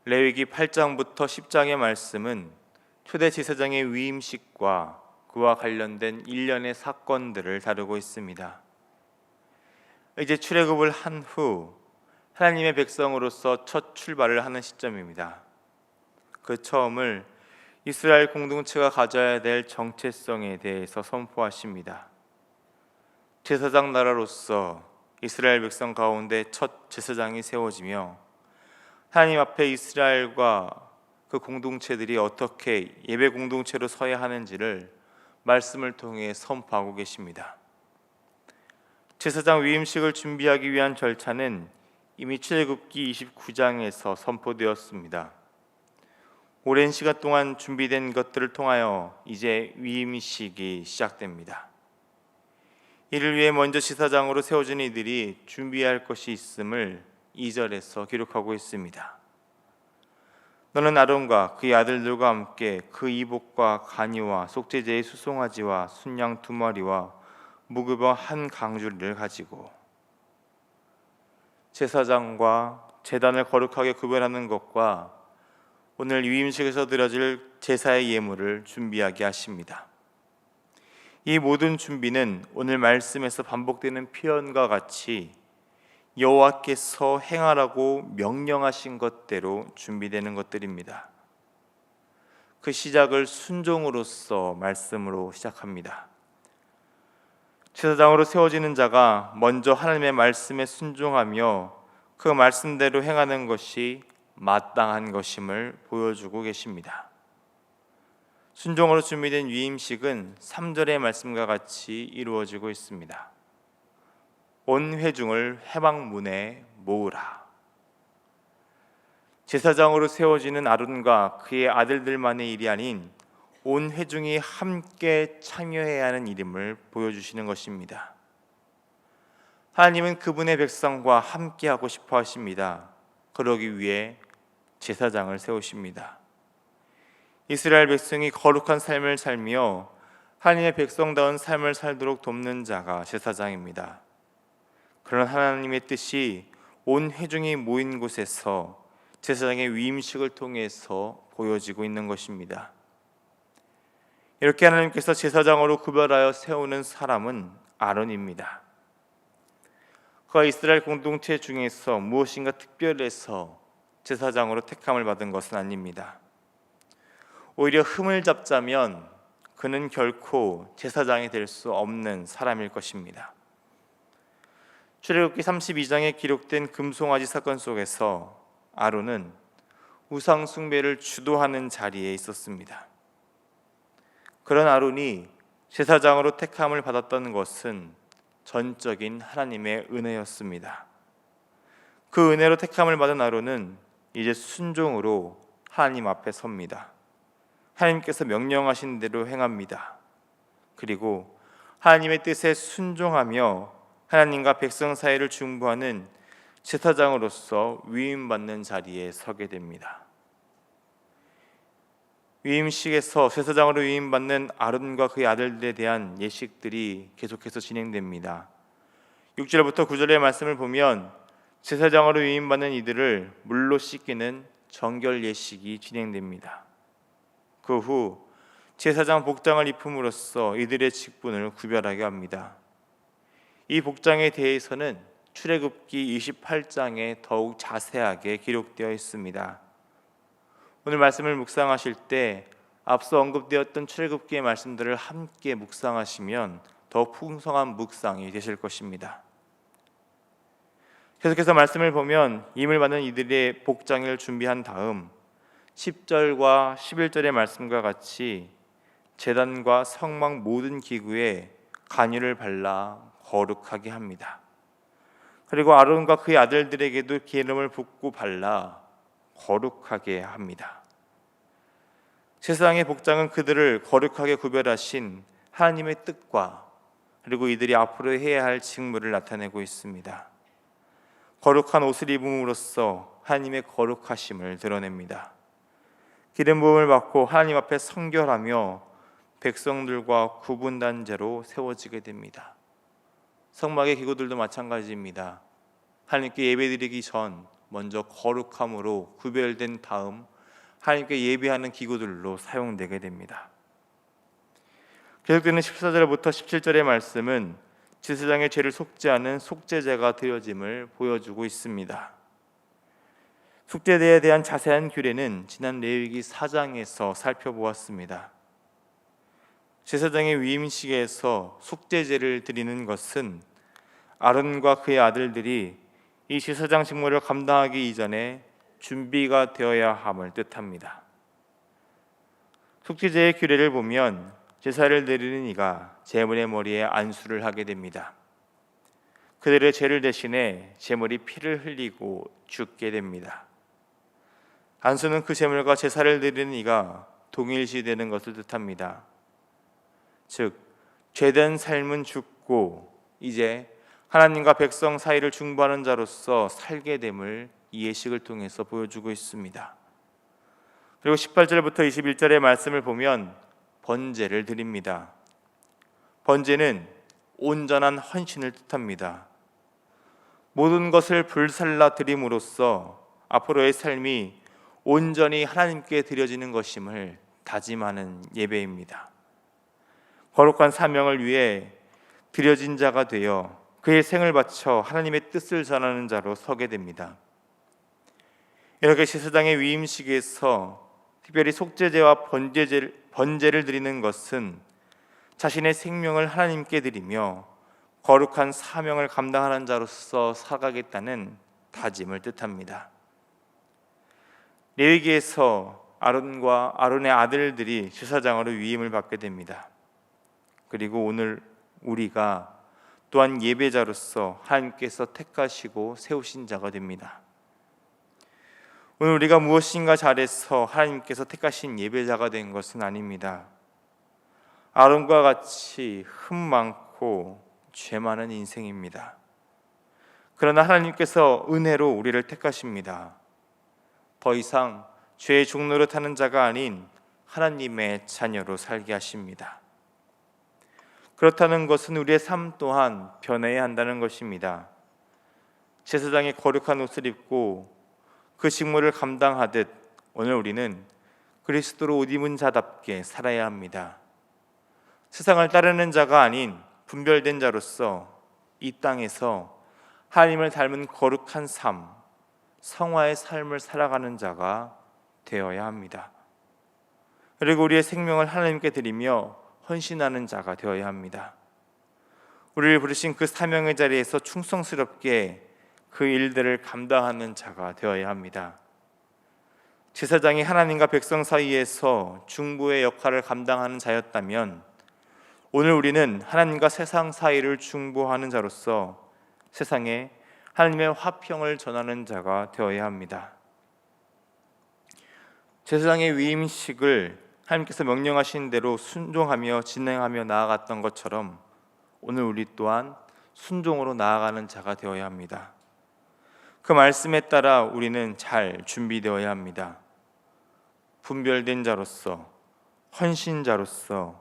레위기 8장부터 10장의 말씀은 초대 제사장의 위임식과 그와 관련된 일련의 사건들을 다루고 있습니다. 이제 출애굽을 한 후 하나님의 백성으로서 첫 출발을 하는 시점입니다. 그 처음을 이스라엘 공동체가 가져야 될 정체성에 대해서 선포하십니다. 제사장 나라로서 이스라엘 백성 가운데 첫 제사장이 세워지며 하나님 앞에 이스라엘과 그 공동체들이 어떻게 예배 공동체로 서야 하는지를 말씀을 통해 선포하고 계십니다. 제사장 위임식을 준비하기 위한 절차는 이미 출애굽기 29장에서 선포되었습니다. 오랜 시간 동안 준비된 것들을 통하여 이제 위임식이 시작됩니다. 이를 위해 먼저 제사장으로 세워진 이들이 준비할 것이 있음을 2절에서 기록하고 있습니다. 너는 아론과 그의 아들들과 함께 그 이복과 간이와 속죄제의 수송아지와 순양 2마리와 무교병 1강주리를 가지고 제사장과 제단을 거룩하게 구별하는 것과 오늘 위임식에서 드려질 제사의 예물을 준비하게 하십니다. 이 모든 준비는 오늘 말씀에서 반복되는 표현과 같이 여호와께서 행하라고 명령하신 것대로 준비되는 것들입니다. 그 시작을 순종으로서 말씀으로 시작합니다. 제사장으로 세워지는 자가 먼저 하나님의 말씀에 순종하며 그 말씀대로 행하는 것이 마땅한 것임을 보여주고 계십니다. 순종으로 준비된 위임식은 3절의 말씀과 같이 이루어지고 있습니다. 온 회중을 회막문에 모으라. 제사장으로 세워지는 아론과 그의 아들들만의 일이 아닌 온 회중이 함께 참여해야 하는 일임을 보여주시는 것입니다. 하나님은 그분의 백성과 함께하고 싶어 하십니다. 그러기 위해 제사장을 세우십니다. 이스라엘 백성이 거룩한 삶을 살며 하나님의 백성다운 삶을 살도록 돕는 자가 제사장입니다. 그런 하나님의 뜻이 온 회중이 모인 곳에서 제사장의 위임식을 통해서 보여지고 있는 것입니다. 이렇게 하나님께서 제사장으로 구별하여 세우는 사람은 아론입니다. 그가 이스라엘 공동체 중에서 무엇인가 특별해서 제사장으로 택함을 받은 것은 아닙니다. 오히려 흠을 잡자면 그는 결코 제사장이 될 수 없는 사람일 것입니다. 출애굽기 32장에 기록된 금송아지 사건 속에서 아론은 우상 숭배를 주도하는 자리에 있었습니다. 그런 아론이 제사장으로 택함을 받았던 것은 전적인 하나님의 은혜였습니다. 그 은혜로 택함을 받은 아론은 이제 순종으로 하나님 앞에 섭니다. 하나님께서 명령하신 대로 행합니다. 그리고 하나님의 뜻에 순종하며 하나님과 백성 사이를 중보하는 제사장으로서 위임받는 자리에 서게 됩니다. 위임식에서 제사장으로 위임받는 아론과 그의 아들들에 대한 예식들이 계속해서 진행됩니다. 6절부터 9절의 말씀을 보면 제사장으로 위임받는 이들을 물로 씻기는 정결 예식이 진행됩니다. 그 후 제사장 복장을 입음으로써 이들의 직분을 구별하게 합니다. 이 복장에 대해서는 출애굽기 28장에 더욱 자세하게 기록되어 있습니다. 오늘 말씀을 묵상하실 때 앞서 언급되었던 출애굽기의 말씀들을 함께 묵상하시면 더 풍성한 묵상이 되실 것입니다. 계속해서 말씀을 보면 임을 받는 이들의 복장을 준비한 다음 10절과 11절의 말씀과 같이 제단과 성막 모든 기구에 간유를 발라 거룩하게 합니다. 그리고 아론과 그의 아들들에게도 기름을 붓고 발라 거룩하게 합니다. 제사장의 복장은 그들을 거룩하게 구별하신 하나님의 뜻과 그리고 이들이 앞으로 해야 할 직무를 나타내고 있습니다. 거룩한 옷을 입음으로써 하나님의 거룩하심을 드러냅니다. 기름 부음을 받고 하나님 앞에 성결하며 백성들과 구분단제로 세워지게 됩니다. 성막의 기구들도 마찬가지입니다. 하나님께 예배드리기 전 먼저 거룩함으로 구별된 다음 하나님께 예배하는 기구들로 사용되게 됩니다. 계속되는 14절부터 17절의 말씀은 제사장의 죄를 속죄하는 속죄제가 드려짐을 보여주고 있습니다. 속죄제에 대한 자세한 규례는 지난 레위기 4장에서 살펴보았습니다. 제사장의 위임식에서 속죄제를 드리는 것은 아론과 그의 아들들이 이 제사장 직무를 감당하기 이전에 준비가 되어야 함을 뜻합니다. 속죄제의 규례를 보면 제사를 드리는 이가 제물의 머리에 안수를 하게 됩니다. 그들의 죄를 대신해 제물이 피를 흘리고 죽게 됩니다. 안수는 그 제물과 제사를 드리는 이가 동일시되는 것을 뜻합니다. 즉, 죄된 삶은 죽고 이제 하나님과 백성 사이를 중보하는 자로서 살게 됨을 이 예식을 통해서 보여주고 있습니다. 그리고 18절부터 21절의 말씀을 보면 번제를 드립니다. 번제는 온전한 헌신을 뜻합니다. 모든 것을 불살라 드림으로써 앞으로의 삶이 온전히 하나님께 드려지는 것임을 다짐하는 예배입니다. 거룩한 사명을 위해 드려진 자가 되어 그의 생을 바쳐 하나님의 뜻을 전하는 자로 서게 됩니다. 이렇게 제사장의 위임식에서 특별히 속죄제와 번제를 드리는 것은 자신의 생명을 하나님께 드리며 거룩한 사명을 감당하는 자로서 살아가겠다는 다짐을 뜻합니다. 레위기에서 아론과 아론의 아들들이 제사장으로 위임을 받게 됩니다. 그리고 오늘 우리가 또한 예배자로서 하나님께서 택하시고 세우신 자가 됩니다. 오늘 우리가 무엇인가 잘해서 하나님께서 택하신 예배자가 된 것은 아닙니다. 아론과 같이 흠 많고 죄 많은 인생입니다. 그러나 하나님께서 은혜로 우리를 택하십니다. 더 이상 죄의 종노릇 하는 자가 아닌 하나님의 자녀로 살게 하십니다. 그렇다는 것은 우리의 삶 또한 변해야 한다는 것입니다. 제사장이 거룩한 옷을 입고 그 직무를 감당하듯 오늘 우리는 그리스도로 옷 입은 자답게 살아야 합니다. 세상을 따르는 자가 아닌 분별된 자로서 이 땅에서 하나님을 닮은 거룩한 삶, 성화의 삶을 살아가는 자가 되어야 합니다. 그리고 우리의 생명을 하나님께 드리며 헌신하는 자가 되어야 합니다. 우리를 부르신 그 사명의 자리에서 충성스럽게 그 일들을 감당하는 자가 되어야 합니다. 제사장이 하나님과 백성 사이에서 중보의 역할을 감당하는 자였다면 오늘 우리는 하나님과 세상 사이를 중보하는 자로서 세상에 하나님의 화평을 전하는 자가 되어야 합니다. 제사장의 위임식을 하나님께서 명령하신 대로 순종하며 진행하며 나아갔던 것처럼 오늘 우리 또한 순종으로 나아가는 자가 되어야 합니다. 그 말씀에 따라 우리는 잘 준비되어야 합니다. 분별된 자로서, 헌신자로서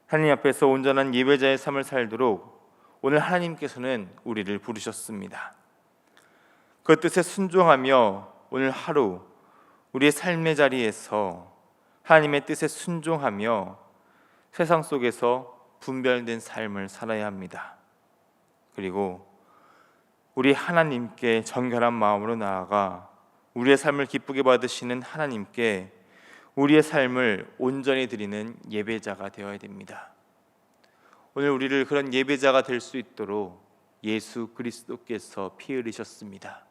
하나님 앞에서 온전한 예배자의 삶을 살도록 오늘 하나님께서는 우리를 부르셨습니다. 그 뜻에 순종하며 오늘 하루 우리의 삶의 자리에서 하나님의 뜻에 순종하며 세상 속에서 분별된 삶을 살아야 합니다. 그리고 우리 하나님께 정결한 마음으로 나아가 우리의 삶을 기쁘게 받으시는 하나님께 우리의 삶을 온전히 드리는 예배자가 되어야 됩니다. 오늘 우리를 그런 예배자가 될 수 있도록 예수 그리스도께서 피 흘리셨습니다.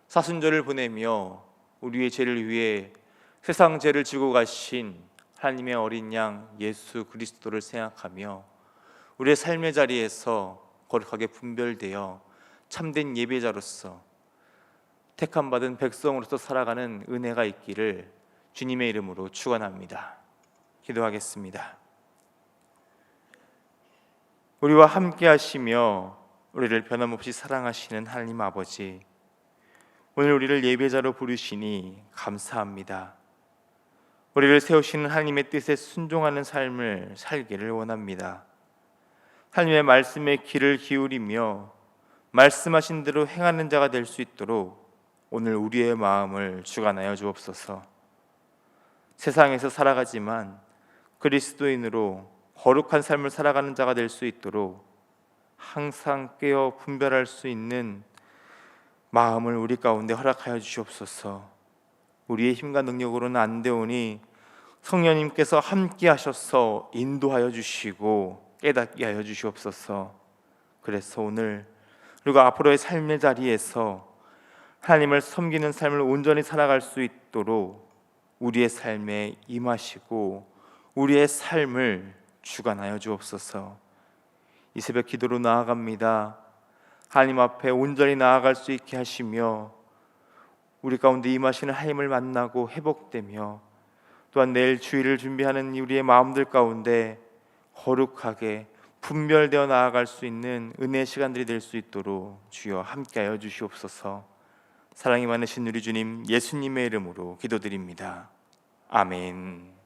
사순절을 보내며 우리의 죄를 위해 세상 죄를 지고 가신 하나님의 어린 양 예수 그리스도를 생각하며 우리의 삶의 자리에서 거룩하게 분별되어 참된 예배자로서 택함받은 백성으로서 살아가는 은혜가 있기를 주님의 이름으로 축원합니다. 기도하겠습니다. 우리와 함께 하시며 우리를 변함없이 사랑하시는 하나님 아버지, 오늘 우리를 예배자로 부르시니 감사합니다. 우리를 세우시는 하나님의 뜻에 순종하는 삶을 살기를 원합니다. 하나님의 말씀에 귀를 기울이며 말씀하신 대로 행하는 자가 될 수 있도록 오늘 우리의 마음을 주관하여 주옵소서. 세상에서 살아가지만 그리스도인으로 거룩한 삶을 살아가는 자가 될 수 있도록 항상 깨어 분별할 수 있는 마음을 우리 가운데 허락하여 주시옵소서. 우리의 힘과 능력으로는 안 되오니 성령님께서 함께 하셔서 인도하여 주시고 깨닫게 하여 주시옵소서. 그래서 오늘 그리고 앞으로의 삶의 자리에서 하나님을 섬기는 삶을 온전히 살아갈 수 있도록 우리의 삶에 임하시고 우리의 삶을 주관하여 주옵소서. 이 새벽 기도로 나아갑니다. 하나님 앞에 온전히 나아갈 수 있게 하시며 우리 가운데 임하시는 하나님을 만나고 회복되며 또한 내일 주일을 준비하는 우리의 마음들 가운데 거룩하게 분별되어 나아갈 수 있는 은혜의 시간들이 될 수 있도록 주여 함께하여 주시옵소서. 사랑이 많으신 우리 주님 예수님의 이름으로 기도드립니다. 아멘.